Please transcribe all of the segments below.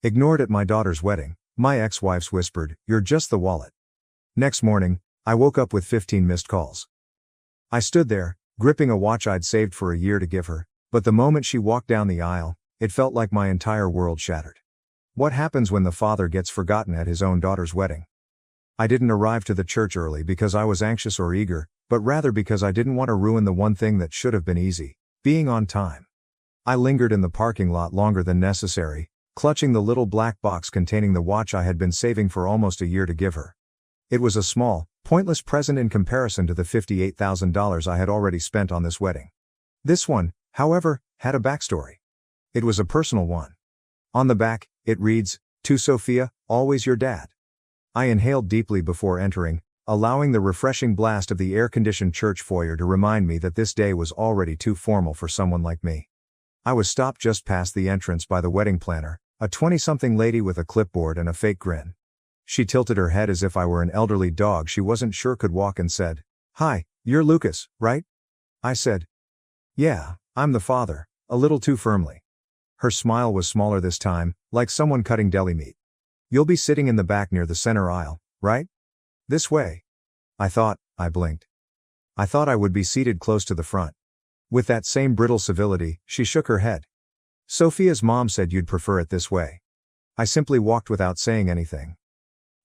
Ignored at my daughter's wedding, my ex-wife's whispered, "You're just the wallet." Next morning, I woke up with 15 missed calls. I stood there, gripping a watch I'd saved for a year to give her, but the moment she walked down the aisle, it felt like my entire world shattered. What happens when the father gets forgotten at his own daughter's wedding? I didn't arrive to the church early because I was anxious or eager, but rather because I didn't want to ruin the one thing that should have been easy, being on time. I lingered in the parking lot longer than necessary, clutching the little black box containing the watch I had been saving for almost a year to give her. It was a small, pointless present in comparison to the $58,000 I had already spent on this wedding. This one, however, had a backstory. It was a personal one. On the back, it reads, "To Sophia, always your dad." I inhaled deeply before entering, allowing the refreshing blast of the air-conditioned church foyer to remind me that this day was already too formal for someone like me. I was stopped just past the entrance by the wedding planner, a 20-something lady with a clipboard and a fake grin. She tilted her head as if I were an elderly dog she wasn't sure could walk and said, "Hi, you're Lucas, right?" I said, "Yeah, I'm the father," a little too firmly. Her smile was smaller this time, like someone cutting deli meat. "You'll be sitting in the back near the center aisle, right? This way." I blinked. I thought I would be seated close to the front. With that same brittle civility, she shook her head. "Sophia's mom said you'd prefer it this way." I simply walked without saying anything.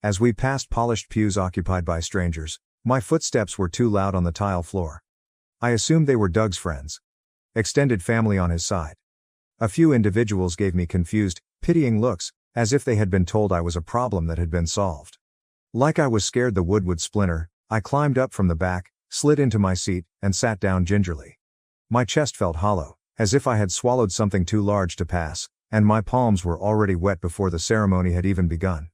As we passed polished pews occupied by strangers, my footsteps were too loud on the tile floor. I assumed they were Doug's friends. Extended family on his side. A few individuals gave me confused, pitying looks, as if they had been told I was a problem that had been solved. Like I was scared the wood would splinter, I climbed up from the back, slid into my seat, and sat down gingerly. My chest felt hollow, as if I had swallowed something too large to pass, and my palms were already wet before the ceremony had even begun.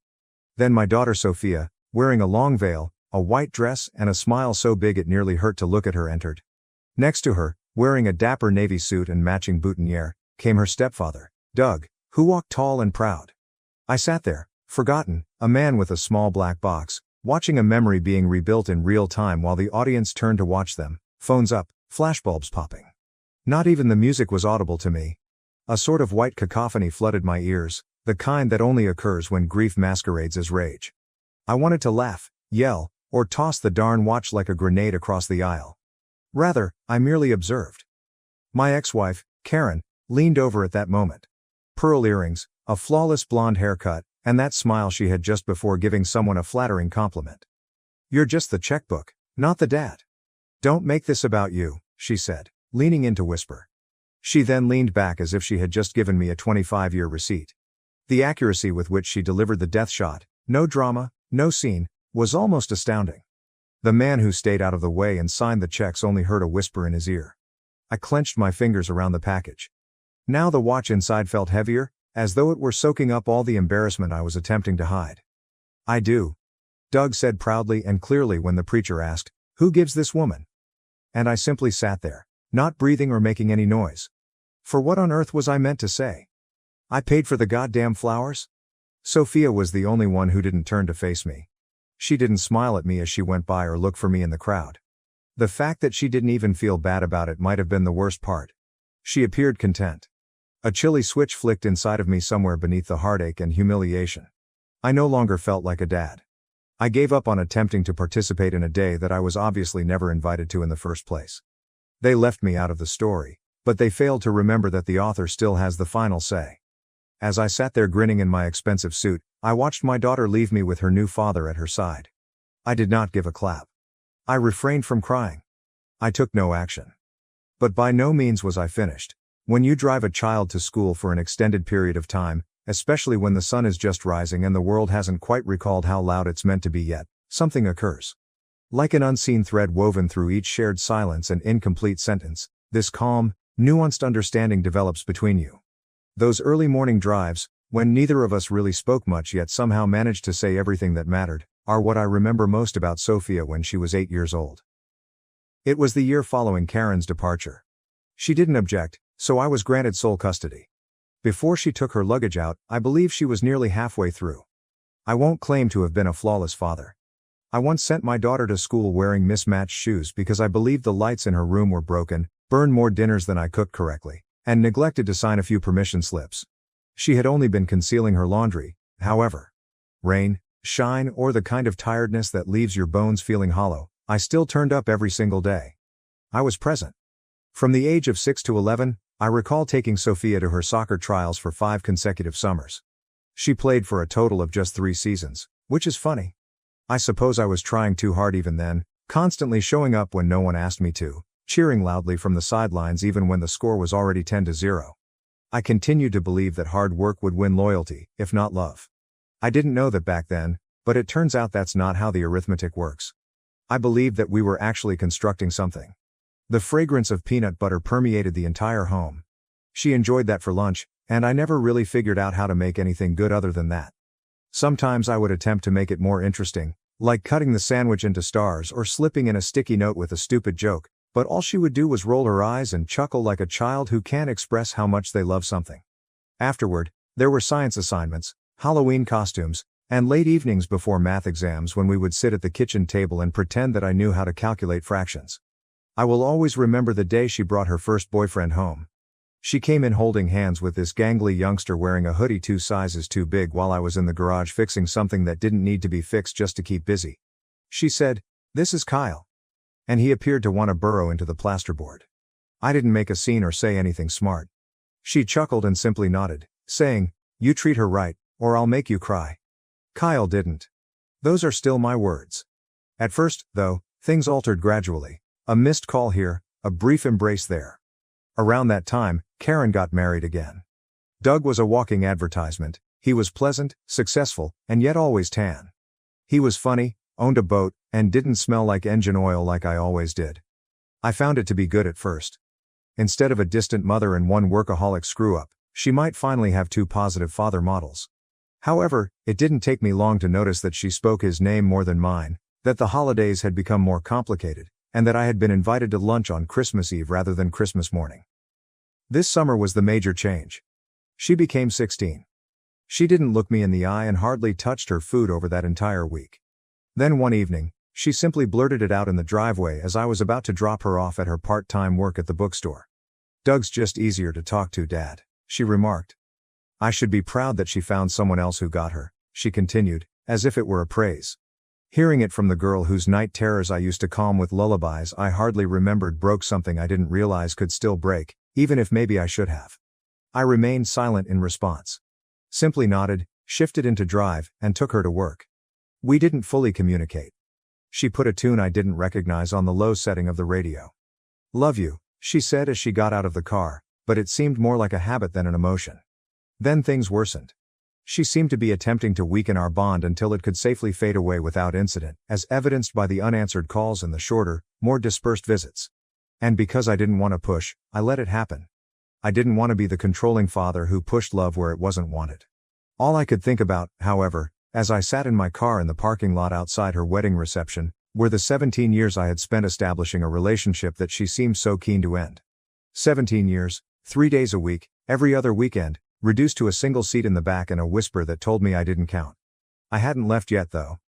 Then my daughter Sophia, wearing a long veil, a white dress and a smile so big it nearly hurt to look at her, entered. Next to her, wearing a dapper navy suit and matching boutonniere, came her stepfather, Doug, who walked tall and proud. I sat there, forgotten, a man with a small black box, watching a memory being rebuilt in real time while the audience turned to watch them, phones up, flashbulbs popping. Not even the music was audible to me. A sort of white cacophony flooded my ears, the kind that only occurs when grief masquerades as rage. I wanted to laugh, yell, or toss the darn watch like a grenade across the aisle. Rather, I merely observed. My ex-wife, Karen, leaned over at that moment. Pearl earrings, a flawless blonde haircut, and that smile she had just before giving someone a flattering compliment. "You're just the checkbook, not the dad. Don't make this about you," she said, leaning in to whisper. She then leaned back as if she had just given me a 25-year receipt. The accuracy with which she delivered the death shot, no drama, no scene, was almost astounding. The man who stayed out of the way and signed the checks only heard a whisper in his ear. I clenched my fingers around the package. Now the watch inside felt heavier, as though it were soaking up all the embarrassment I was attempting to hide. "I do," Doug said proudly and clearly when the preacher asked, "Who gives this woman?" And I simply sat there, not breathing or making any noise. For what on earth was I meant to say? I paid for the goddamn flowers? Sophia was the only one who didn't turn to face me. She didn't smile at me as she went by or look for me in the crowd. The fact that she didn't even feel bad about it might have been the worst part. She appeared content. A chilly switch flicked inside of me somewhere beneath the heartache and humiliation. I no longer felt like a dad. I gave up on attempting to participate in a day that I was obviously never invited to in the first place. They left me out of the story, but they failed to remember that the author still has the final say. As I sat there grinning in my expensive suit, I watched my daughter leave me with her new father at her side. I did not give a clap. I refrained from crying. I took no action. But by no means was I finished. When you drive a child to school for an extended period of time, especially when the sun is just rising and the world hasn't quite recalled how loud it's meant to be yet, something occurs. Like an unseen thread woven through each shared silence and incomplete sentence, this calm, nuanced understanding develops between you. Those early morning drives, when neither of us really spoke much yet somehow managed to say everything that mattered, are what I remember most about Sophia when she was 8 years old. It was the year following Karen's departure. She didn't object, so I was granted sole custody. Before she took her luggage out, I believe she was nearly halfway through. I won't claim to have been a flawless father. I once sent my daughter to school wearing mismatched shoes because I believed the lights in her room were broken, burned more dinners than I cooked correctly, and neglected to sign a few permission slips. She had only been concealing her laundry, however. Rain, shine, or the kind of tiredness that leaves your bones feeling hollow, I still turned up every single day. I was present. From the age of 6 to 11, I recall taking Sophia to her soccer trials for 5 consecutive summers. She played for a total of just 3 seasons, which is funny. I suppose I was trying too hard even then, constantly showing up when no one asked me to, cheering loudly from the sidelines even when the score was already 10-0. I continued to believe that hard work would win loyalty, if not love. I didn't know that back then, but it turns out that's not how the arithmetic works. I believed that we were actually constructing something. The fragrance of peanut butter permeated the entire home. She enjoyed that for lunch, and I never really figured out how to make anything good other than that. Sometimes I would attempt to make it more interesting, like cutting the sandwich into stars or slipping in a sticky note with a stupid joke, but all she would do was roll her eyes and chuckle like a child who can't express how much they love something. Afterward, there were science assignments, Halloween costumes, and late evenings before math exams when we would sit at the kitchen table and pretend that I knew how to calculate fractions. I will always remember the day she brought her first boyfriend home. She came in holding hands with this gangly youngster wearing a hoodie 2 sizes too big while I was in the garage fixing something that didn't need to be fixed just to keep busy. She said, "This is Kyle." And he appeared to want to burrow into the plasterboard. I didn't make a scene or say anything smart. She chuckled and simply nodded, saying, "You treat her right, or I'll make you cry." Kyle didn't. Those are still my words. At first, though, things altered gradually. A missed call here, a brief embrace there. Around that time, Karen got married again. Doug was a walking advertisement. He was pleasant, successful, and yet always tan. He was funny, owned a boat, and didn't smell like engine oil like I always did. I found it to be good at first. Instead of a distant mother and one workaholic screw-up, she might finally have 2 positive father models. However, it didn't take me long to notice that she spoke his name more than mine, that the holidays had become more complicated, and that I had been invited to lunch on Christmas Eve rather than Christmas morning. This summer was the major change. She became 16. She didn't look me in the eye and hardly touched her food over that entire week. Then one evening, she simply blurted it out in the driveway as I was about to drop her off at her part-time work at the bookstore. "Doug's just easier to talk to, Dad," she remarked. "I should be proud that she found someone else who got her," she continued, as if it were a praise. Hearing it from the girl whose night terrors I used to calm with lullabies I hardly remembered broke something I didn't realize could still break, even if maybe I should have. I remained silent in response. Simply nodded, shifted into drive, and took her to work. We didn't fully communicate. She put a tune I didn't recognize on the low setting of the radio. "Love you," she said as she got out of the car, but it seemed more like a habit than an emotion. Then things worsened. She seemed to be attempting to weaken our bond until it could safely fade away without incident, as evidenced by the unanswered calls and the shorter, more dispersed visits. And because I didn't want to push, I let it happen. I didn't want to be the controlling father who pushed love where it wasn't wanted. All I could think about, however, as I sat in my car in the parking lot outside her wedding reception, were the 17 years I had spent establishing a relationship that she seemed so keen to end. 17 years, 3 days a week, every other weekend, reduced to a single seat in the back and a whisper that told me I didn't count. I hadn't left yet though.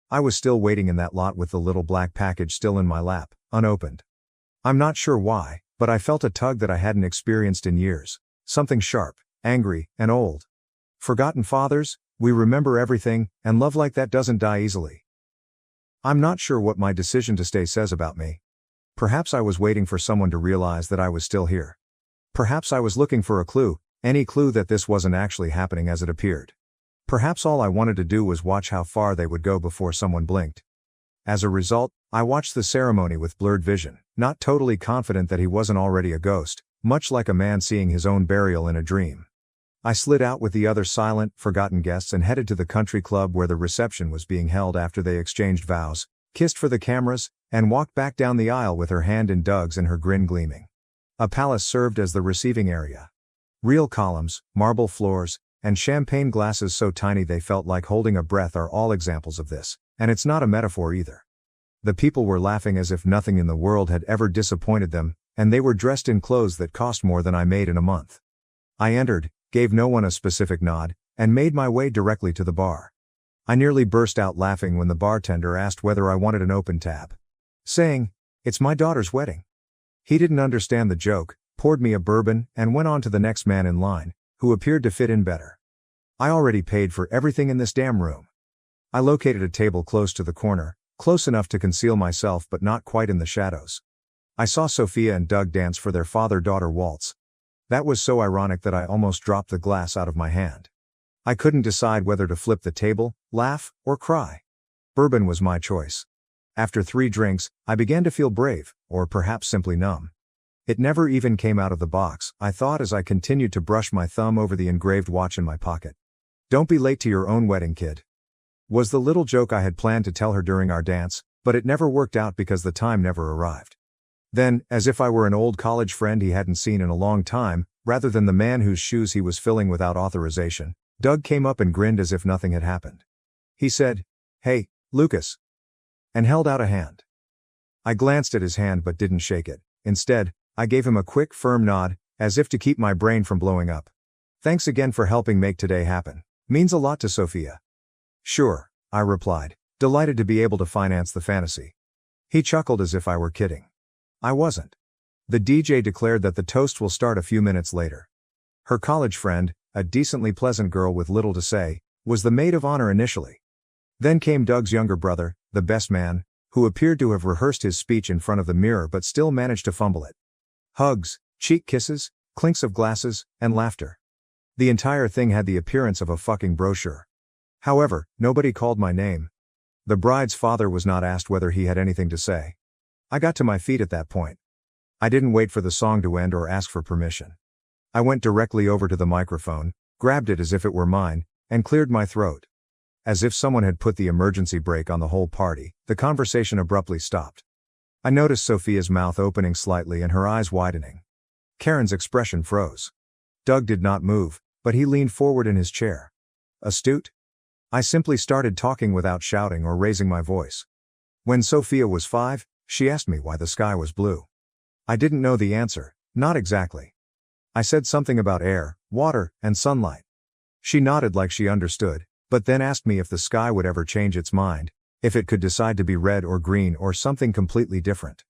I was still waiting in that lot with the little black package still in my lap, unopened. I'm not sure why, but I felt a tug that I hadn't experienced in years, something sharp, angry, and old. Forgotten fathers, we remember everything, and love like that doesn't die easily. I'm not sure what my decision to stay says about me. Perhaps I was waiting for someone to realize that I was still here. Perhaps I was looking for a clue, any clue that this wasn't actually happening as it appeared. Perhaps all I wanted to do was watch how far they would go before someone blinked. As a result, I watched the ceremony with blurred vision, not totally confident that he wasn't already a ghost, much like a man seeing his own burial in a dream. I slid out with the other silent, forgotten guests and headed to the country club where the reception was being held after they exchanged vows, kissed for the cameras, and walked back down the aisle with her hand in Doug's and her grin gleaming. A palace served as the receiving area. Real columns, marble floors, and champagne glasses so tiny they felt like holding a breath are all examples of this, and it's not a metaphor either. The people were laughing as if nothing in the world had ever disappointed them, and they were dressed in clothes that cost more than I made in a month. I entered, gave no one a specific nod, and made my way directly to the bar. I nearly burst out laughing when the bartender asked whether I wanted an open tab. Saying, "It's my daughter's wedding." He didn't understand the joke, poured me a bourbon, and went on to the next man in line, who appeared to fit in better. I already paid for everything in this damn room. I located a table close to the corner, close enough to conceal myself but not quite in the shadows. I saw Sophia and Doug dance for their father-daughter waltz. That was so ironic that I almost dropped the glass out of my hand. I couldn't decide whether to flip the table, laugh, or cry. Bourbon was my choice. After 3 drinks, I began to feel brave, or perhaps simply numb. It never even came out of the box, I thought as I continued to brush my thumb over the engraved watch in my pocket. "Don't be late to your own wedding, kid," was the little joke I had planned to tell her during our dance, but it never worked out because the time never arrived. Then, as if I were an old college friend he hadn't seen in a long time, rather than the man whose shoes he was filling without authorization, Doug came up and grinned as if nothing had happened. He said, "Hey, Lucas," and held out a hand. I glanced at his hand but didn't shake it. Instead, I gave him a quick, firm nod, as if to keep my brain from blowing up. "Thanks again for helping make today happen. Means a lot to Sophia." "Sure," I replied, delighted to be able to finance the fantasy. He chuckled as if I were kidding. I wasn't. The DJ declared that the toast will start a few minutes later. Her college friend, a decently pleasant girl with little to say, was the maid of honor initially. Then came Doug's younger brother, the best man, who appeared to have rehearsed his speech in front of the mirror but still managed to fumble it. Hugs, cheek kisses, clinks of glasses, and laughter. The entire thing had the appearance of a fucking brochure. However, nobody called my name. The bride's father was not asked whether he had anything to say. I got to my feet at that point. I didn't wait for the song to end or ask for permission. I went directly over to the microphone, grabbed it as if it were mine, and cleared my throat. As if someone had put the emergency brake on the whole party, the conversation abruptly stopped. I noticed Sophia's mouth opening slightly and her eyes widening. Karen's expression froze. Doug did not move, but he leaned forward in his chair. Astute? I simply started talking without shouting or raising my voice. When Sophia was 5, she asked me why the sky was blue. I didn't know the answer, not exactly. I said something about air, water, and sunlight. She nodded like she understood, but then asked me if the sky would ever change its mind, if it could decide to be red or green or something completely different.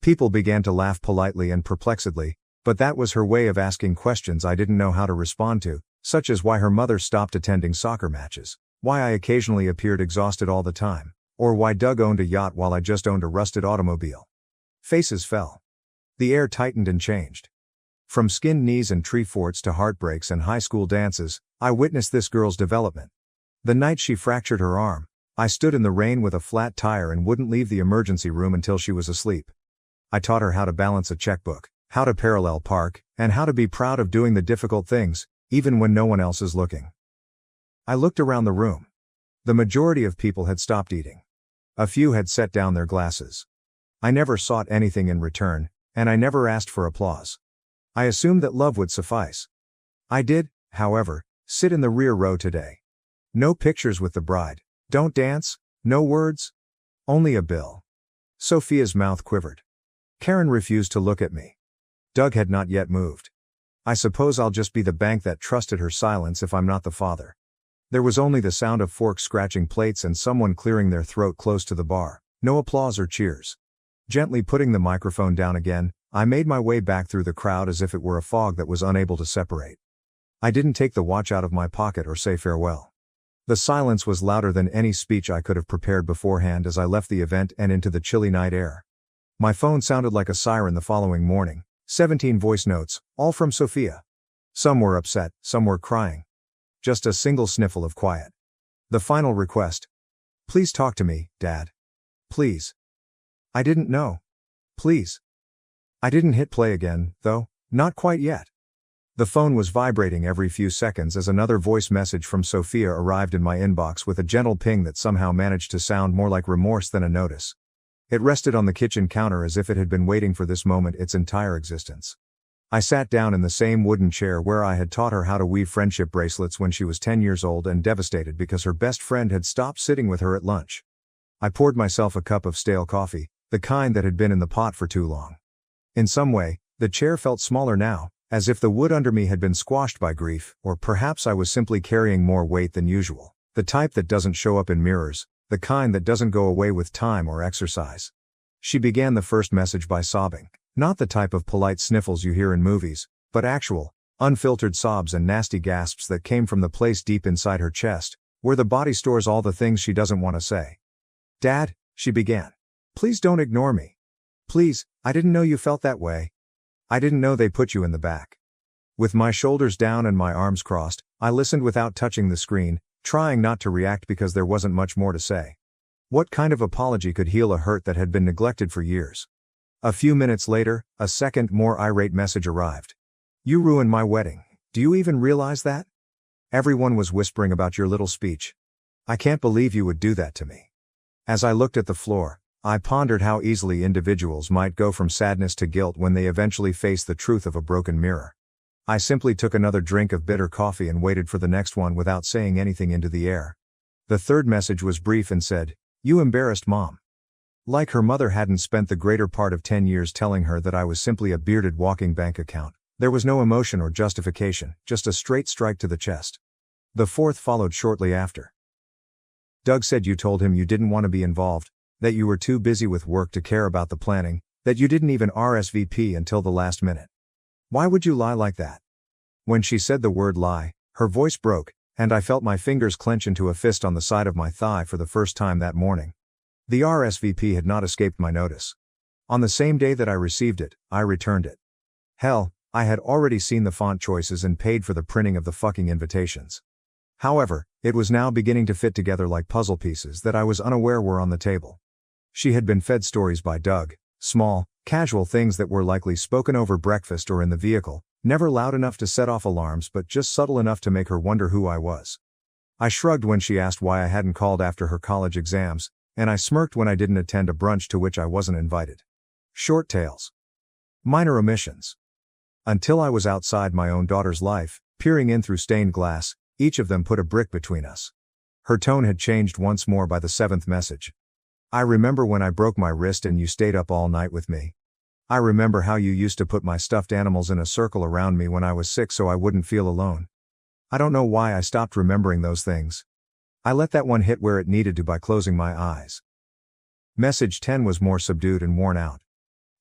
People began to laugh politely and perplexedly, but that was her way of asking questions I didn't know how to respond to, such as why her mother stopped attending soccer matches, why I occasionally appeared exhausted all the time, or why Doug owned a yacht while I just owned a rusted automobile. Faces fell. The air tightened and changed. From skinned knees and tree forts to heartbreaks and high school dances, I witnessed this girl's development. The night she fractured her arm, I stood in the rain with a flat tire and wouldn't leave the emergency room until she was asleep. I taught her how to balance a checkbook, how to parallel park, and how to be proud of doing the difficult things, even when no one else is looking. I looked around the room. The majority of people had stopped eating. A few had set down their glasses. I never sought anything in return, and I never asked for applause. I assumed that love would suffice. I did, however, sit in the rear row today. No pictures with the bride, don't dance, no words, only a bill. Sophia's mouth quivered. Karen refused to look at me. Doug had not yet moved. I suppose I'll just be the bank that trusted her silence if I'm not the father. There was only the sound of forks scratching plates and someone clearing their throat close to the bar, no applause or cheers. Gently putting the microphone down again, I made my way back through the crowd as if it were a fog that was unable to separate. I didn't take the watch out of my pocket or say farewell. The silence was louder than any speech I could have prepared beforehand as I left the event and into the chilly night air. My phone sounded like a siren the following morning, 17 voice notes, all from Sophia. Some were upset, some were crying. Just a single sniffle of quiet. The final request. Please talk to me, Dad. Please. I didn't know. Please. I didn't hit play again, though, not quite yet. The phone was vibrating every few seconds as another voice message from Sophia arrived in my inbox with a gentle ping that somehow managed to sound more like remorse than a notice. It rested on the kitchen counter as if it had been waiting for this moment its entire existence. I sat down in the same wooden chair where I had taught her how to weave friendship bracelets when she was 10 years old and devastated because her best friend had stopped sitting with her at lunch. I poured myself a cup of stale coffee, the kind that had been in the pot for too long. In some way, the chair felt smaller now, as if the wood under me had been squashed by grief, or perhaps I was simply carrying more weight than usual, the type that doesn't show up in mirrors, the kind that doesn't go away with time or exercise. She began the first message by sobbing, not the type of polite sniffles you hear in movies, but actual, Unfiltered sobs and nasty gasps that came from the place deep inside her chest, where the body stores all the things she doesn't want to say. "Dad," she began. "Please don't ignore me. Please, I didn't know you felt that way. I didn't know they put you in the back." With my shoulders down and my arms crossed, I listened without touching the screen, trying not to react because there wasn't much more to say. What kind of apology could heal a hurt that had been neglected for years? A few minutes later, a second, more irate message arrived. "You ruined my wedding. Do you even realize that? Everyone was whispering about your little speech. I can't believe you would do that to me." As I looked at the floor, I pondered how easily individuals might go from sadness to guilt when they eventually face the truth of a broken mirror. I simply took another drink of bitter coffee and waited for the next one without saying anything into the air. The third message was brief and said, "You embarrassed Mom." Like her mother hadn't spent the greater part of 10 years telling her that I was simply a bearded walking bank account, there was no emotion or justification, just a straight strike to the chest. The fourth followed shortly after. "Doug said you told him you didn't want to be involved, that you were too busy with work to care about the planning, that you didn't even RSVP until the last minute. Why would you lie like that?" When she said the word lie, her voice broke, and I felt my fingers clench into a fist on the side of my thigh for the first time that morning. The RSVP had not escaped my notice. On the same day that I received it, I returned it. Hell, I had already seen the font choices and paid for the printing of the fucking invitations. However, it was now beginning to fit together like puzzle pieces that I was unaware were on the table. She had been fed stories by Doug, small, casual things that were likely spoken over breakfast or in the vehicle, never loud enough to set off alarms but just subtle enough to make her wonder who I was. I shrugged when she asked why I hadn't called after her college exams, and I smirked when I didn't attend a brunch to which I wasn't invited. Short tales. Minor omissions. Until I was outside my own daughter's life, peering in through stained glass, each of them put a brick between us. Her tone had changed once more by the seventh message. "I remember when I broke my wrist and you stayed up all night with me. I remember how you used to put my stuffed animals in a circle around me when I was sick so I wouldn't feel alone. I don't know why I stopped remembering those things. I let that one hit where it needed to by closing my eyes." Message 10 was more subdued and worn out.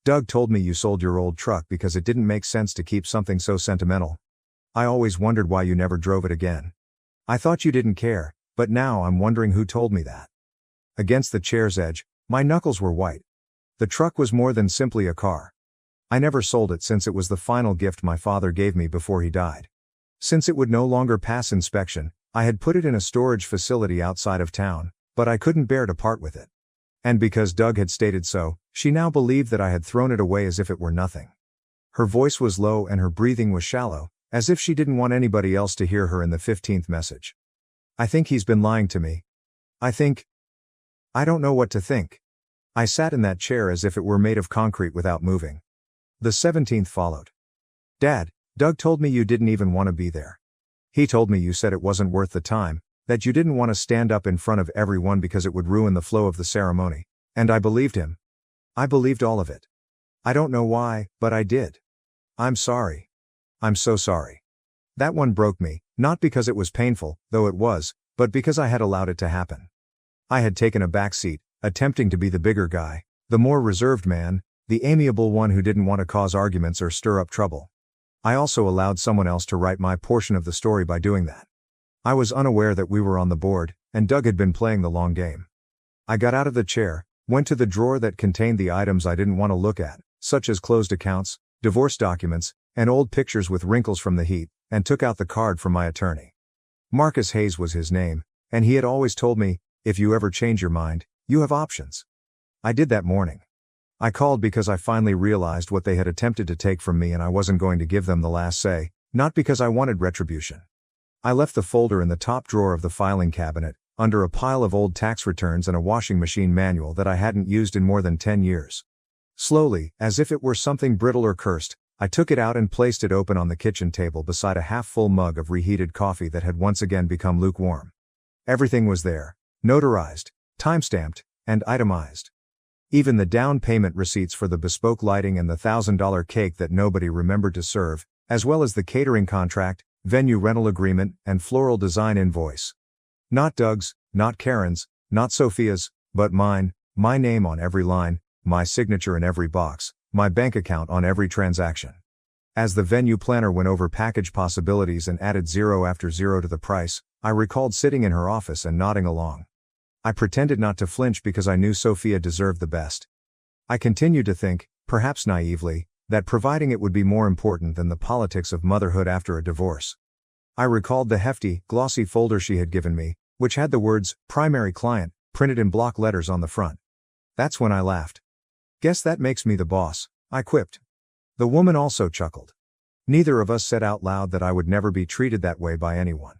"Doug told me you sold your old truck because it didn't make sense to keep something so sentimental. I always wondered why you never drove it again. I thought you didn't care, but now I'm wondering who told me that." Against the chair's edge, my knuckles were white. The truck was more than simply a car. I never sold it since it was the final gift my father gave me before he died. Since it would no longer pass inspection, I had put it in a storage facility outside of town, but I couldn't bear to part with it. And because Doug had stated so, she now believed that I had thrown it away as if it were nothing. Her voice was low and her breathing was shallow, as if she didn't want anybody else to hear her in the 15th message. "I think he's been lying to me. I don't know what to think." I sat in that chair as if it were made of concrete without moving. The 17th followed. "Dad, Doug told me you didn't even want to be there. He told me you said it wasn't worth the time, that you didn't want to stand up in front of everyone because it would ruin the flow of the ceremony, and I believed him. I believed all of it. I don't know why, but I did. I'm sorry. I'm so sorry." That one broke me, not because it was painful, though it was, but because I had allowed it to happen. I had taken a back seat, attempting to be the bigger guy, the more reserved man, the amiable one who didn't want to cause arguments or stir up trouble. I also allowed someone else to write my portion of the story by doing that. I was unaware that we were on the board, and Doug had been playing the long game. I got out of the chair, went to the drawer that contained the items I didn't want to look at, such as closed accounts, divorce documents, and old pictures with wrinkles from the heat, and took out the card from my attorney. Marcus Hayes was his name, and he had always told me, "If you ever change your mind, you have options." I did that morning. I called because I finally realized what they had attempted to take from me and I wasn't going to give them the last say, not because I wanted retribution. I left the folder in the top drawer of the filing cabinet, under a pile of old tax returns and a washing machine manual that I hadn't used in more than 10 years. Slowly, as if it were something brittle or cursed, I took it out and placed it open on the kitchen table beside a half-full mug of reheated coffee that had once again become lukewarm. Everything was there, notarized, time-stamped, and itemized. Even the down payment receipts for the bespoke lighting and the $1,000 cake that nobody remembered to serve, as well as the catering contract, venue rental agreement, and floral design invoice. Not Doug's, not Karen's, not Sophia's, but mine, my name on every line, my signature in every box, my bank account on every transaction. As the venue planner went over package possibilities and added zero after zero to the price, I recalled sitting in her office and nodding along. I pretended not to flinch because I knew Sophia deserved the best. I continued to think, perhaps naively, that providing it would be more important than the politics of motherhood after a divorce. I recalled the hefty, glossy folder she had given me, which had the words, "Primary Client," printed in block letters on the front. That's when I laughed. "Guess that makes me the boss," I quipped. The woman also chuckled. Neither of us said out loud that I would never be treated that way by anyone.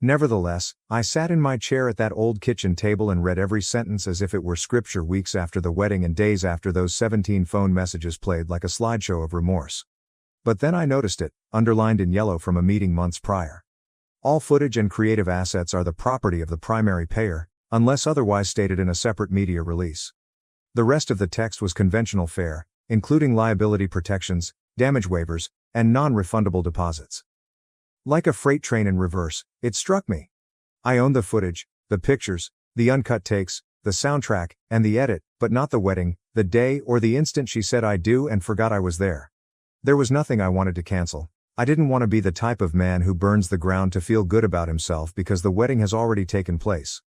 Nevertheless, I sat in my chair at that old kitchen table and read every sentence as if it were scripture weeks after the wedding and days after those 17 phone messages played like a slideshow of remorse. But then I noticed it, underlined in yellow from a meeting months prior. All footage and creative assets are the property of the primary payer, unless otherwise stated in a separate media release. The rest of the text was conventional fare, including liability protections, damage waivers, and non-refundable deposits. Like a freight train in reverse, it struck me. I owned the footage, the pictures, the uncut takes, the soundtrack, and the edit, but not the wedding, the day or the instant she said I do and forgot I was there. There was nothing I wanted to cancel. I didn't want to be the type of man who burns the ground to feel good about himself because the wedding has already taken place.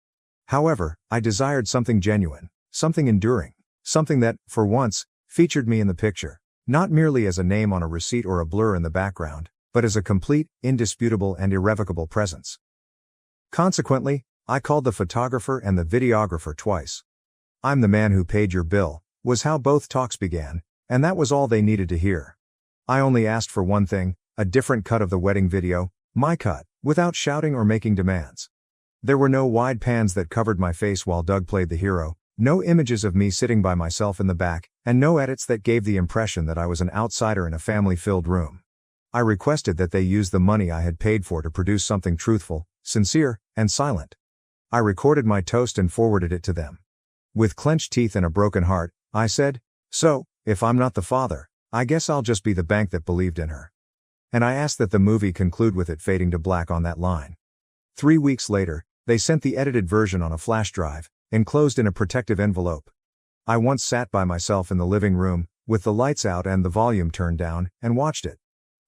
However, I desired something genuine, something enduring, something that, for once, featured me in the picture, not merely as a name on a receipt or a blur in the background, but as a complete, indisputable and irrevocable presence. Consequently, I called the photographer and the videographer twice. "I'm the man who paid your bill," was how both talks began, and that was all they needed to hear. I only asked for one thing, a different cut of the wedding video, my cut, without shouting or making demands. There were no wide pans that covered my face while Doug played the hero, no images of me sitting by myself in the back, and no edits that gave the impression that I was an outsider in a family-filled room. I requested that they use the money I had paid for to produce something truthful, sincere, and silent. I recorded my toast and forwarded it to them. With clenched teeth and a broken heart, I said, "So, if I'm not the father, I guess I'll just be the bank that believed in her." And I asked that the movie conclude with it fading to black on that line. 3 weeks later, they sent the edited version on a flash drive, enclosed in a protective envelope. I once sat by myself in the living room, with the lights out and the volume turned down, and watched it.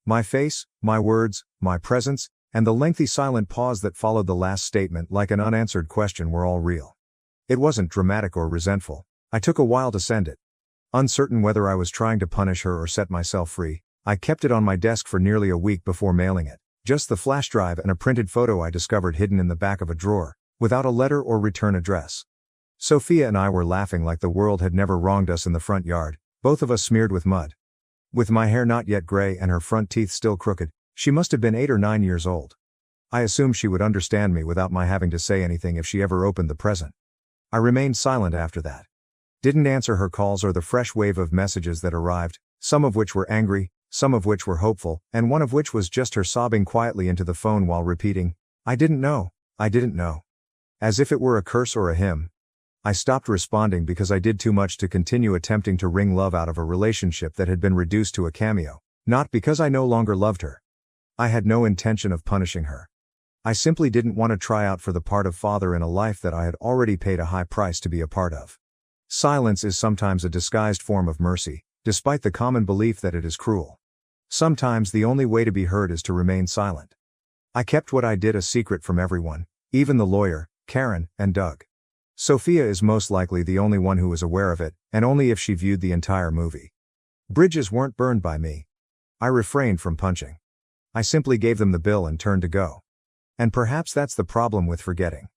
My face, my words, my presence, and the lengthy silent pause that followed the last statement like an unanswered question were all real. It wasn't dramatic or resentful. I took a while to send it. Uncertain whether I was trying to punish her or set myself free, I kept it on my desk for nearly a week before mailing it, just the flash drive and a printed photo I discovered hidden in the back of a drawer, without a letter or return address. Sophia and I were laughing like the world had never wronged us in the front yard, both of us smeared with mud. With my hair not yet gray and her front teeth still crooked, she must have been 8 or 9 years old. I assumed she would understand me without my having to say anything if she ever opened the present. I remained silent after that. Didn't answer her calls or the fresh wave of messages that arrived, some of which were angry, some of which were hopeful, and one of which was just her sobbing quietly into the phone while repeating, "I didn't know, I didn't know." As if it were a curse or a hymn. I stopped responding because I did too much to continue attempting to wring love out of a relationship that had been reduced to a cameo, not because I no longer loved her. I had no intention of punishing her. I simply didn't want to try out for the part of father in a life that I had already paid a high price to be a part of. Silence is sometimes a disguised form of mercy, despite the common belief that it is cruel. Sometimes the only way to be heard is to remain silent. I kept what I did a secret from everyone, even the lawyer, Karen, and Doug. Sophia is most likely the only one who was aware of it, and only if she viewed the entire movie. Bridges weren't burned by me. I refrained from punching. I simply gave them the bill and turned to go. And perhaps that's the problem with forgetting.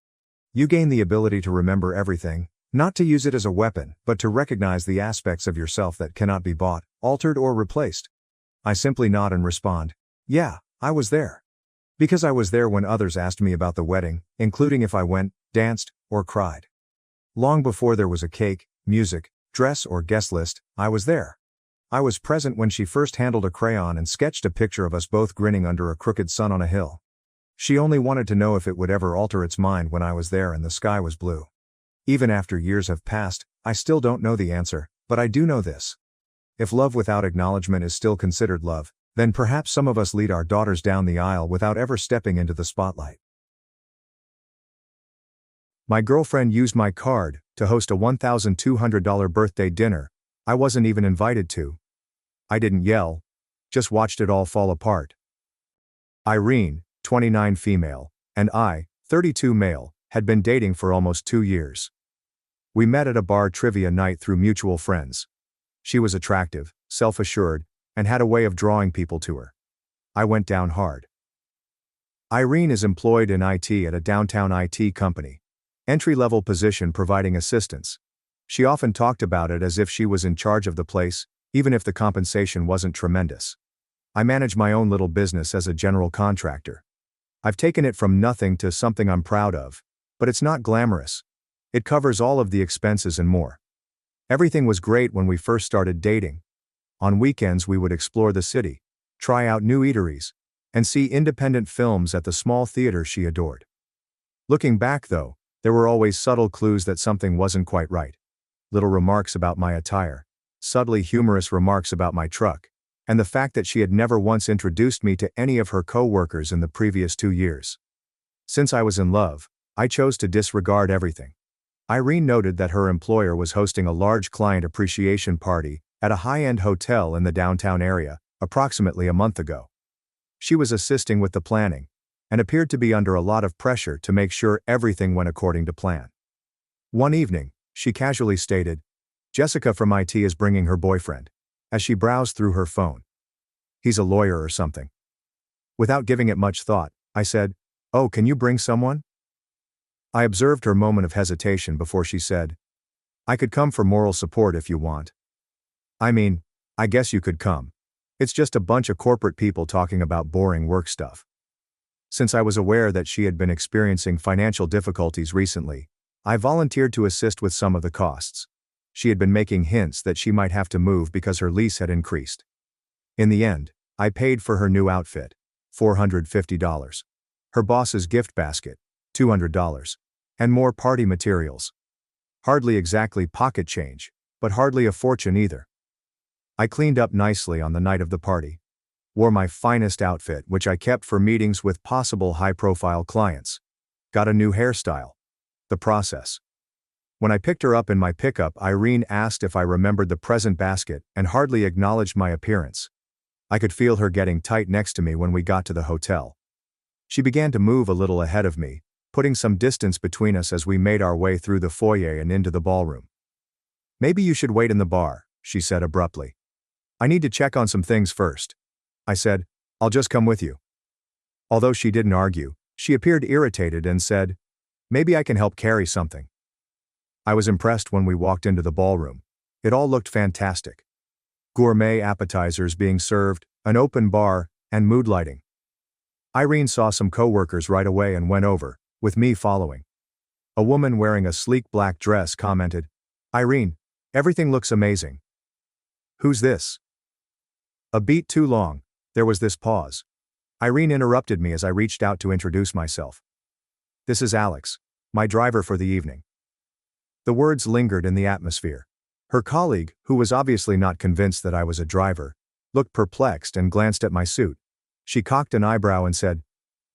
You gain the ability to remember everything, not to use it as a weapon, but to recognize the aspects of yourself that cannot be bought, altered or replaced. I simply nod and respond, "Yeah, I was there." Because I was there when others asked me about the wedding, including if I went, danced, or cried. Long before there was a cake, music, dress or guest list, I was there. I was present when she first handled a crayon and sketched a picture of us both grinning under a crooked sun on a hill. She only wanted to know if it would ever alter its mind when I was there and the sky was blue. Even after years have passed, I still don't know the answer, but I do know this. If love without acknowledgement is still considered love, then perhaps some of us lead our daughters down the aisle without ever stepping into the spotlight. My girlfriend used my card to host a $1,200 birthday dinner I wasn't even invited to. I didn't yell. just watched it all fall apart. Irene, 29 female, and I, 32 male, had been dating for almost 2 years. We met at a bar trivia night through mutual friends. She was attractive, self-assured, and had a way of drawing people to her. I went down hard. Irene is employed in IT at a downtown IT company. Entry-level position providing assistance. She often talked about it as if she was in charge of the place, even if the compensation wasn't tremendous. I manage my own little business as a general contractor. I've taken it from nothing to something I'm proud of, but it's not glamorous. It covers all of the expenses and more. Everything was great when we first started dating. On weekends we would explore the city, try out new eateries, and see independent films at the small theater she adored. Looking back though, there were always subtle clues that something wasn't quite right. Little remarks about my attire, subtly humorous remarks about my truck, and the fact that she had never once introduced me to any of her co-workers in the previous 2 years. Since I was in love, I chose to disregard everything. Irene noted that her employer was hosting a large client appreciation party at a high-end hotel in the downtown area, approximately a month ago. She was assisting with the planning, and appeared to be under a lot of pressure to make sure everything went according to plan. One evening, she casually stated, "Jessica from IT is bringing her boyfriend," as she browsed through her phone. "He's a lawyer or something." Without giving it much thought, I said, "Oh, can you bring someone?" I observed her moment of hesitation before she said, "I could come for moral support if you want." I mean, I guess you could come. It's just a bunch of corporate people talking about boring work stuff. Since I was aware that she had been experiencing financial difficulties recently, I volunteered to assist with some of the costs. She had been making hints that she might have to move because her lease had increased. In the end, I paid for her new outfit, $450. Her boss's gift basket, $200. And more party materials. Hardly exactly pocket change, but hardly a fortune either. I cleaned up nicely on the night of the party. Wore my finest outfit, which I kept for meetings with possible high-profile clients. Got a new hairstyle. The process. When I picked her up in my pickup, Irene asked if I remembered the present basket and hardly acknowledged my appearance. I could feel her getting tight next to me when we got to the hotel. She began to move a little ahead of me, putting some distance between us as we made our way through the foyer and into the ballroom. "Maybe you should wait in the bar," she said abruptly. "I need to check on some things first." I said, "I'll just come with you." Although she didn't argue, she appeared irritated and said, "Maybe I can help carry something." I was impressed when we walked into the ballroom. It all looked fantastic. Gourmet appetizers being served, an open bar, and mood lighting. Irene saw some coworkers right away and went over, with me following. A woman wearing a sleek black dress commented, "Irene, everything looks amazing." "Who's this?" A beat too long, there was this pause. Irene interrupted me as I reached out to introduce myself. "This is Alex, my driver for the evening." The words lingered in the atmosphere. Her colleague, who was obviously not convinced that I was a driver, looked perplexed and glanced at my suit. She cocked an eyebrow and said,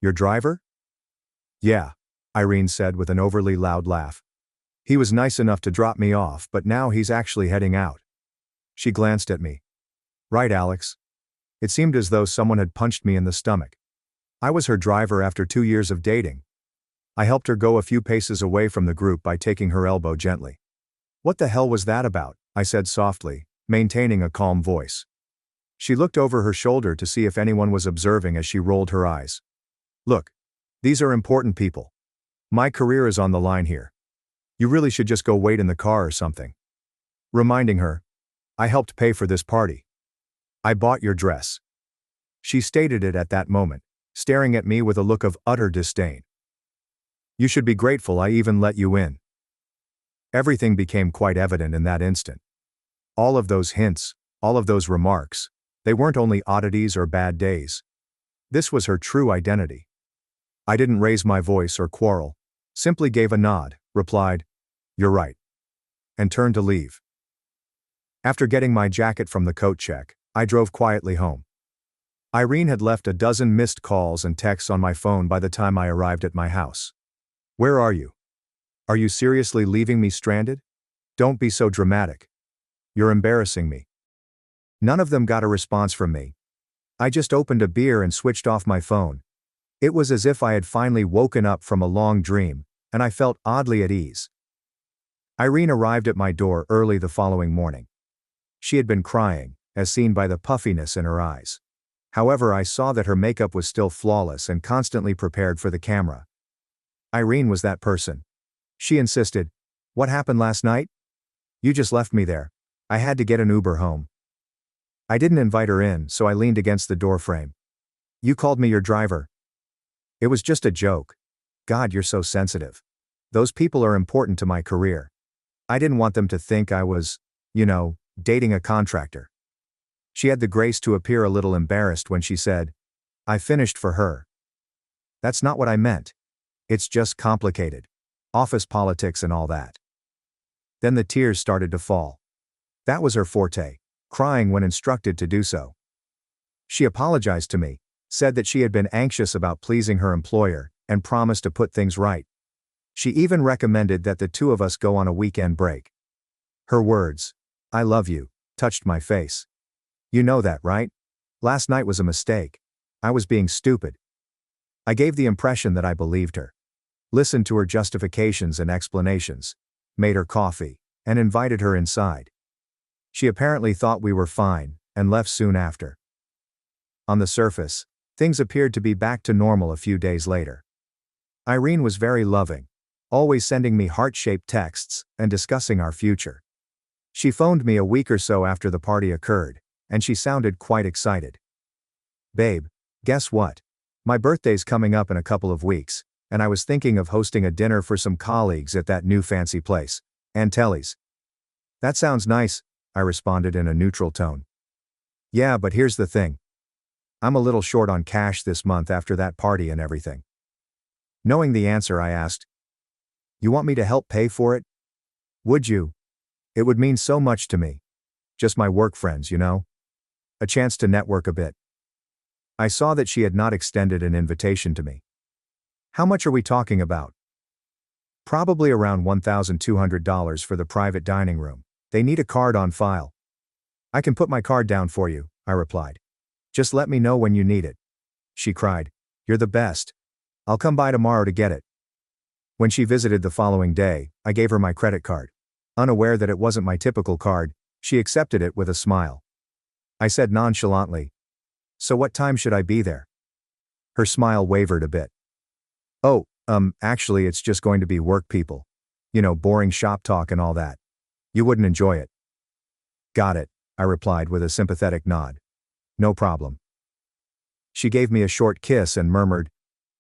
"Your driver?" "Yeah," Irene said with an overly loud laugh. "He was nice enough to drop me off, but now he's actually heading out." She glanced at me. "Right, Alex." It seemed as though someone had punched me in the stomach. I was her driver after 2 years of dating. I helped her go a few paces away from the group by taking her elbow gently. "What the hell was that about?" I said softly, maintaining a calm voice. She looked over her shoulder to see if anyone was observing as she rolled her eyes. "Look, these are important people. My career is on the line here. You really should just go wait in the car or something." Reminding her, "I helped pay for this party. I bought your dress." She stated it at that moment, staring at me with a look of utter disdain. "You should be grateful I even let you in." Everything became quite evident in that instant. All of those hints, all of those remarks, they weren't only oddities or bad days. This was her true identity. I didn't raise my voice or quarrel, simply gave a nod, replied, "You're right," and turned to leave. After getting my jacket from the coat check, I drove quietly home. Irene had left a dozen missed calls and texts on my phone by the time I arrived at my house. "Where are you? Are you seriously leaving me stranded? Don't be so dramatic. You're embarrassing me." None of them got a response from me. I just opened a beer and switched off my phone. It was as if I had finally woken up from a long dream, and I felt oddly at ease. Irene arrived at my door early the following morning. She had been crying, as seen by the puffiness in her eyes. However, I saw that her makeup was still flawless and constantly prepared for the camera. Irene was that person. She insisted, "What happened last night? You just left me there. I had to get an Uber home." I didn't invite her in, so I leaned against the doorframe. "You called me your driver." "It was just a joke." "God, you're so sensitive. Those people are important to my career. I didn't want them to think I was, dating a contractor." She had the grace to appear a little embarrassed when she said, "I finished for her." "That's not what I meant. It's just complicated. Office politics and all that." Then the tears started to fall. That was her forte, crying when instructed to do so. She apologized to me, said that she had been anxious about pleasing her employer, and promised to put things right. She even recommended that the two of us go on a weekend break. Her words, "I love you," touched my face. "You know that, right? Last night was a mistake. I was being stupid." I gave the impression that I believed her. Listened to her justifications and explanations, made her coffee, and invited her inside. She apparently thought we were fine, and left soon after. On the surface, things appeared to be back to normal a few days later. Irene was very loving, always sending me heart-shaped texts, and discussing our future. She phoned me a week or so after the party occurred, and she sounded quite excited. "Babe, guess what? My birthday's coming up in a couple of weeks, and I was thinking of hosting a dinner for some colleagues at that new fancy place, Antelli's." "That sounds nice," I responded in a neutral tone. "Yeah, but here's the thing. I'm a little short on cash this month after that party and everything." Knowing the answer, I asked, "You want me to help pay for it?" "Would you? It would mean so much to me. Just my work friends, A chance to network a bit." I saw that she had not extended an invitation to me. "How much are we talking about?" "Probably around $1,200 for the private dining room. They need a card on file." "I can put my card down for you," I replied. "Just let me know when you need it." She cried, "You're the best. I'll come by tomorrow to get it." When she visited the following day, I gave her my credit card. Unaware that it wasn't my typical card, she accepted it with a smile. I said nonchalantly, "So what time should I be there?" Her smile wavered a bit. "Oh, actually it's just going to be work people. Boring shop talk and all that. You wouldn't enjoy it." "Got it," I replied with a sympathetic nod. "No problem." She gave me a short kiss and murmured,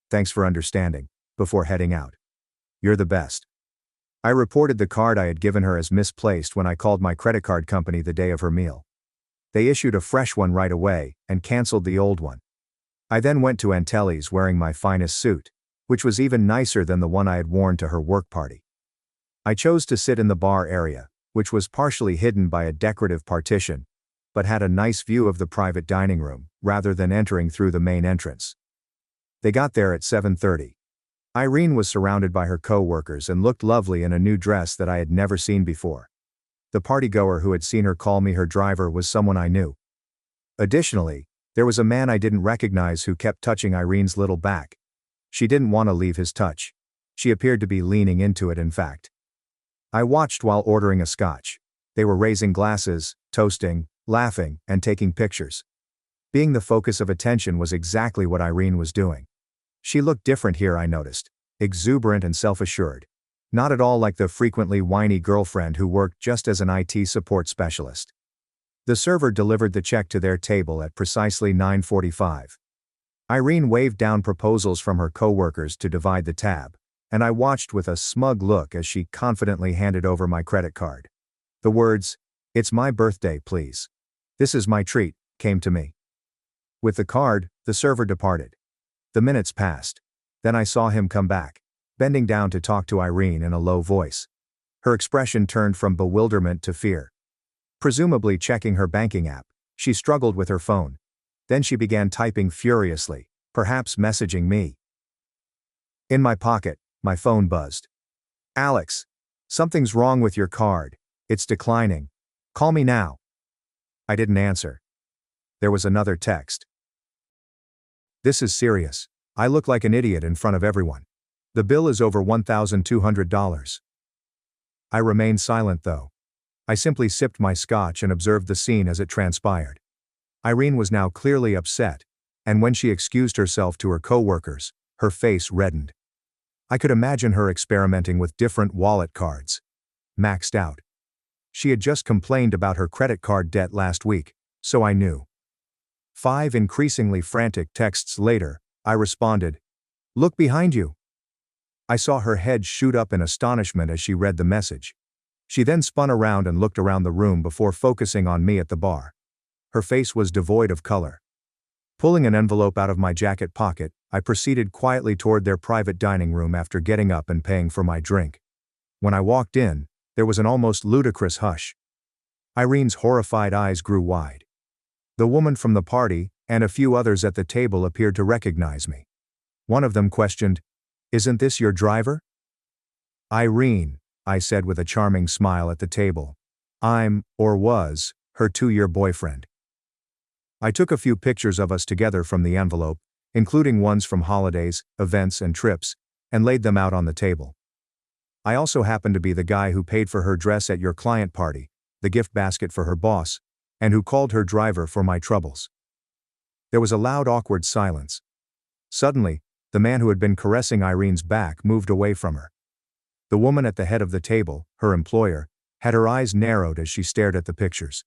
"Thanks for understanding," before heading out. "You're the best." I reported the card I had given her as misplaced when I called my credit card company the day of her meal. They issued a fresh one right away, and canceled the old one. I then went to Antelli's wearing my finest suit, which was even nicer than the one I had worn to her work party. I chose to sit in the bar area, which was partially hidden by a decorative partition, but had a nice view of the private dining room, rather than entering through the main entrance. They got there at 7:30. Irene was surrounded by her co-workers and looked lovely in a new dress that I had never seen before. The partygoer who had seen her call me her driver was someone I knew. Additionally, there was a man I didn't recognize who kept touching Irene's little back. She didn't want to leave his touch. She appeared to be leaning into it, in fact. I watched while ordering a scotch. They were raising glasses, toasting, laughing, and taking pictures. Being the focus of attention was exactly what Irene was doing. She looked different here, I noticed. Exuberant and self-assured. Not at all like the frequently whiny girlfriend who worked just as an IT support specialist. The server delivered the check to their table at precisely 9:45. Irene waved down proposals from her co-workers to divide the tab, and I watched with a smug look as she confidently handed over my credit card. The words, "It's my birthday, please. This is my treat," came to me. With the card, the server departed. The minutes passed. Then I saw him come back, bending down to talk to Irene in a low voice. Her expression turned from bewilderment to fear. Presumably checking her banking app, she struggled with her phone. Then she began typing furiously, perhaps messaging me. In my pocket, my phone buzzed. "Alex, something's wrong with your card. It's declining. Call me now." I didn't answer. There was another text. This is serious. I look like an idiot in front of everyone. The bill is over $1,200. I remained silent though. I simply sipped my scotch and observed the scene as it transpired. Irene was now clearly upset, and when she excused herself to her co-workers, her face reddened. I could imagine her experimenting with different wallet cards. Maxed out. She had just complained about her credit card debt last week, so I knew. 5 increasingly frantic texts later, I responded, "Look behind you." I saw her head shoot up in astonishment as she read the message. She then spun around and looked around the room before focusing on me at the bar. Her face was devoid of color. Pulling an envelope out of my jacket pocket, I proceeded quietly toward their private dining room after getting up and paying for my drink. When I walked in, there was an almost ludicrous hush. Irene's horrified eyes grew wide. The woman from the party, and a few others at the table appeared to recognize me. One of them questioned, "Isn't this your driver?" "Irene," I said with a charming smile at the table. "I'm, or was, her 2-year boyfriend." I took a few pictures of us together from the envelope, including ones from holidays, events and trips, and laid them out on the table. I also happened to be the guy who paid for her dress at your client party, the gift basket for her boss, and who called her driver for my troubles. There was a loud awkward silence. Suddenly, the man who had been caressing Irene's back moved away from her. The woman at the head of the table, her employer, had her eyes narrowed as she stared at the pictures.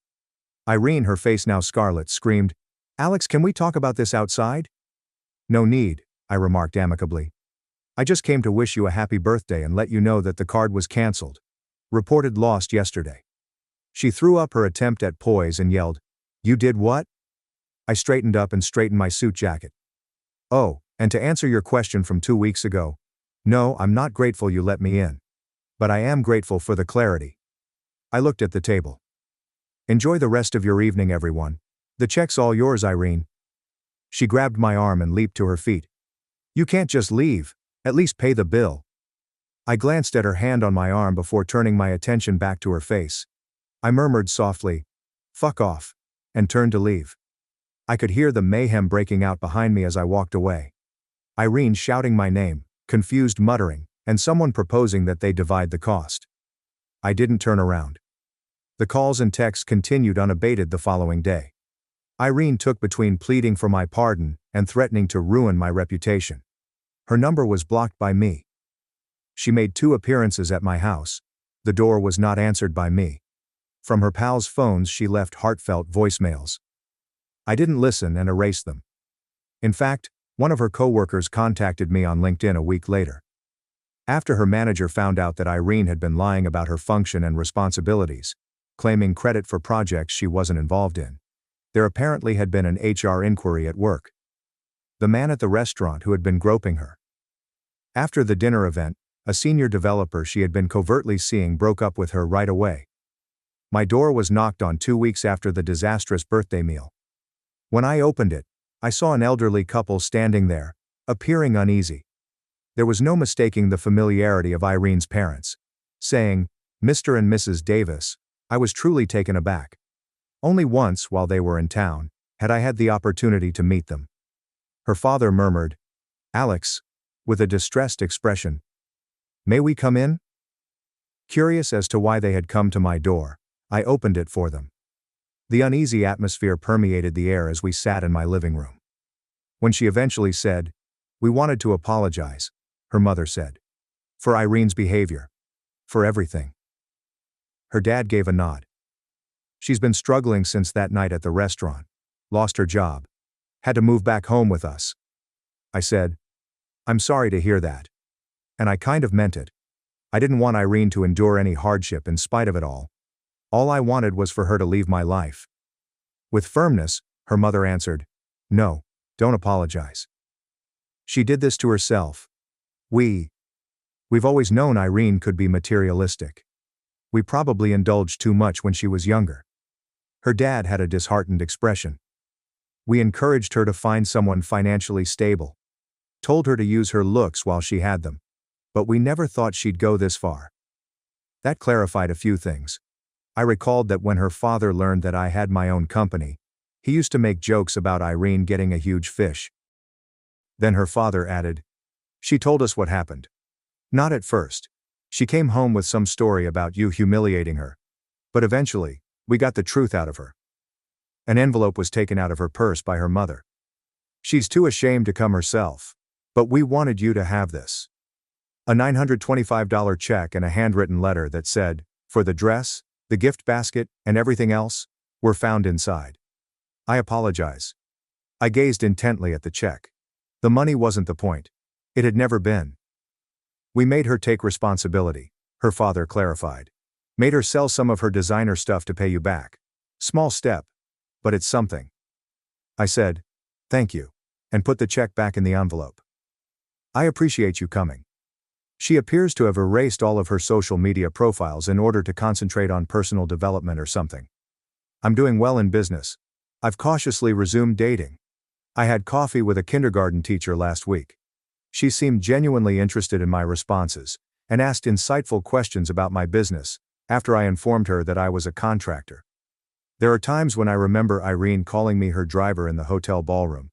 Irene, her face now scarlet, screamed, "Alex, can we talk about this outside?" "No need," I remarked amicably. "I just came to wish you a happy birthday and let you know that the card was cancelled. Reported lost yesterday." She threw up her attempt at poise and yelled, "You did what?" I straightened up and straightened my suit jacket. "Oh, and to answer your question from 2 weeks ago, no, I'm not grateful you let me in. But I am grateful for the clarity." I looked at the table. "Enjoy the rest of your evening, everyone. The check's all yours, Irene." She grabbed my arm and leaped to her feet. "You can't just leave, at least pay the bill." I glanced at her hand on my arm before turning my attention back to her face. I murmured softly, "Fuck off," and turned to leave. I could hear the mayhem breaking out behind me as I walked away. Irene shouting my name, confused muttering, and someone proposing that they divide the cost. I didn't turn around. The calls and texts continued unabated the following day. Irene took between pleading for my pardon and threatening to ruin my reputation. Her number was blocked by me. She made 2 appearances at my house. The door was not answered by me. From her pals' phones she left heartfelt voicemails. I didn't listen and erased them. In fact, one of her co-workers contacted me on LinkedIn a week later. After her manager found out that Irene had been lying about her function and responsibilities, claiming credit for projects she wasn't involved in, there apparently had been an HR inquiry at work. The man at the restaurant who had been groping her. After the dinner event, a senior developer she had been covertly seeing broke up with her right away. My door was knocked on 2 weeks after the disastrous birthday meal. When I opened it, I saw an elderly couple standing there, appearing uneasy. There was no mistaking the familiarity of Irene's parents. Saying, "Mr. and Mrs. Davis," I was truly taken aback. Only once, while they were in town, had I had the opportunity to meet them. Her father murmured, "Alex," with a distressed expression. "May we come in?" Curious as to why they had come to my door, I opened it for them. The uneasy atmosphere permeated the air as we sat in my living room. When she eventually said, "We wanted to apologize," her mother said. "For Irene's behavior. For everything." Her dad gave a nod. "She's been struggling since that night at the restaurant. Lost her job. Had to move back home with us." I said, "I'm sorry to hear that. And I kind of meant it. I didn't want Irene to endure any hardship in spite of it all. All I wanted was for her to leave my life." With firmness, her mother answered, "No, don't apologize. She did this to herself. We've always known Irene could be materialistic. We probably indulged too much when she was younger." Her dad had a disheartened expression. "We encouraged her to find someone financially stable. Told her to use her looks while she had them. But we never thought she'd go this far." That clarified a few things. I recalled that when her father learned that I had my own company, he used to make jokes about Irene getting a huge fish. Then her father added, "She told us what happened." "Not at first. She came home with some story about you humiliating her. But eventually, we got the truth out of her." An envelope was taken out of her purse by her mother. "She's too ashamed to come herself. But we wanted you to have this." A $925 check and a handwritten letter that said, "For the dress, the gift basket, and everything else," were found inside. "I apologize." I gazed intently at the check. The money wasn't the point. It had never been. "We made her take responsibility," her father clarified. "Made her sell some of her designer stuff to pay you back. Small step. But it's something." I said, "Thank you," and put the check back in the envelope. "I appreciate you coming." She appears to have erased all of her social media profiles in order to concentrate on personal development or something. "I'm doing well in business. I've cautiously resumed dating. I had coffee with a kindergarten teacher last week. She seemed genuinely interested in my responses, and asked insightful questions about my business, after I informed her that I was a contractor. There are times when I remember Irene calling me her driver in the hotel ballroom.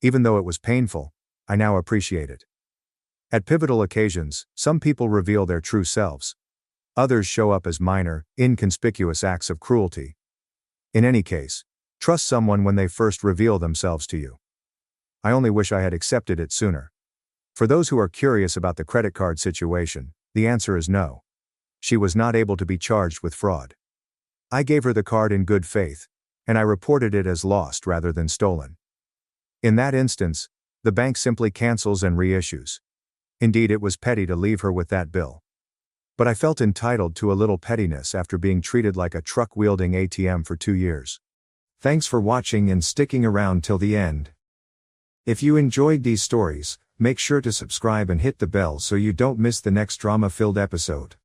Even though it was painful, I now appreciate it. At pivotal occasions, some people reveal their true selves. Others show up as minor, inconspicuous acts of cruelty. In any case, trust someone when they first reveal themselves to you. I only wish I had accepted it sooner. For those who are curious about the credit card situation, the answer is no. She was not able to be charged with fraud. I gave her the card in good faith, and I reported it as lost rather than stolen. In that instance, the bank simply cancels and reissues. Indeed, it was petty to leave her with that bill. But I felt entitled to a little pettiness after being treated like a truck-wielding ATM for 2 years. Thanks for watching and sticking around till the end. If you enjoyed these stories, make sure to subscribe and hit the bell so you don't miss the next drama-filled episode.